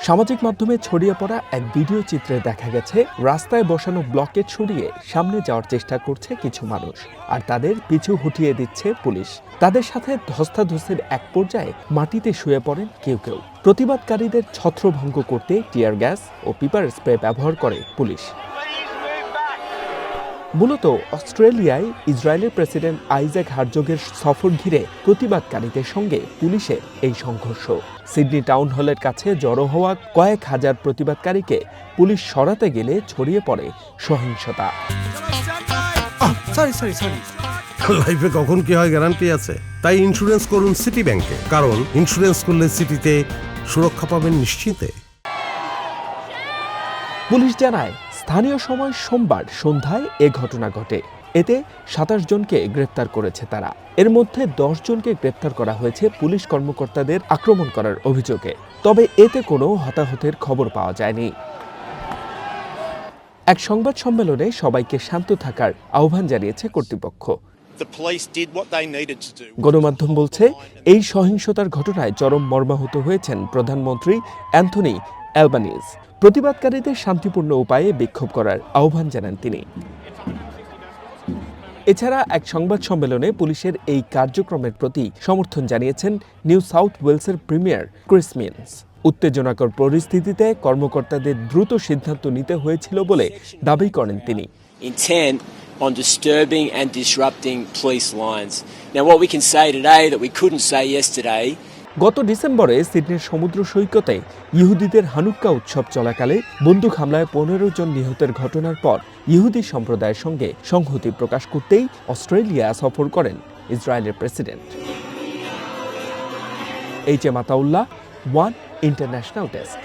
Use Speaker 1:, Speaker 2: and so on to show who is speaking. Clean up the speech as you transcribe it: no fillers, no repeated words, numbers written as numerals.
Speaker 1: সামাজিক মাধ্যমে ছড়িয়ে পড়া এক ভিডিও চিত্রে দেখা গেছে রাস্তায় বসানো ব্লকেট সরিয়ে সামনে যাওয়ার চেষ্টা করছে কিছু মানুষ, আর তাদের পিছু হটিয়ে দিচ্ছে পুলিশ। তাদের সাথে ধস্তাধস্তির এক পর্যায়ে মাটিতে শুয়ে পড়েন কেউ কেউ। প্রতিবাদকারীদের ছত্রভঙ্গ করতে টিয়ার গ্যাস ও পেপার স্প্রে ব্যবহার করে পুলিশ। মূলত অস্ট্রেলিয়ায় ইসরায়েলের প্রেসিডেন্ট আইজ্যাক হারজোগের সফর ঘিরে প্রতিবাদকারীদের সঙ্গে পুলিশের এই সংঘর্ষ। সিডনি টাউন হলের কাছে জড়ো হওয়া কয়েক হাজার প্রতিবাদকারীকে পুলিশ সরাতে গেলে ছড়িয়ে পড়ে সহিংসতা।
Speaker 2: লাইফে কখন কি হয় গ্যারান্টি আছে, তাই ইন্স্যুরেন্স করুন সিটি ব্যাংকে, কারণ ইন্স্যুরেন্স করলে সিটিতে সুরক্ষা পাবেন নিশ্চিতে।
Speaker 1: পুলিশ জানায়, স্থানীয় সময় সোমবার সন্ধ্যায় এ ঘটনা ঘটে। এতে ২৭ জনকে গ্রেপ্তার করেছে তারা। এর মধ্যে ১০ জনকে গ্রেপ্তার করা হয়েছে পুলিশ কর্মকর্তাদের আক্রমণ করার অভিযোগে। তবে এতে কোনো হতাহতের খবর পাওয়া যায়নি। এক সংবাদ সম্মেলনে সবাইকে শান্ত থাকার আহ্বান জানিয়েছে কর্তৃপক্ষ। গণমাধ্যম বলছে, এই সহিংসতার ঘটনায় চরম মর্মাহত হয়েছেন প্রধানমন্ত্রী অ্যান্থনি অ্যালবানিজ। প্রতিবাদকারীদের শান্তিপূর্ণ উপায়ে বিক্ষোভ করার আহ্বান জানান তিনি। এছাড়া এক সংবাদ সম্মেলনে পুলিশের এই কার্যক্রমের প্রতি সমর্থন জানিয়েছেন নিউ সাউথ ওয়েলসের প্রিমিয়ার ক্রিস মিন্স। উত্তেজনাকর পরিস্থিতিতে কর্মকর্তাদের দ্রুত সিদ্ধান্ত নিতে হয়েছিল বলে দাবি করেন তিনি।
Speaker 3: On disturbing and disrupting police lines. Now what we can say today that we couldn't say yesterday.
Speaker 1: গত ডিসেম্বরে সিডনির সমুদ্র সৈকতে ইহুদিদের হানুক্কা উৎসব চলাকালে বন্দুক হামলায় ১৫ জন নিহতের ঘটনার পর ইহুদি সম্প্রদায়ের সঙ্গে সংহতি প্রকাশ করতেই অস্ট্রেলিয়া সফর করেন ইসরায়েলের president. H M Ataullah, one international desk.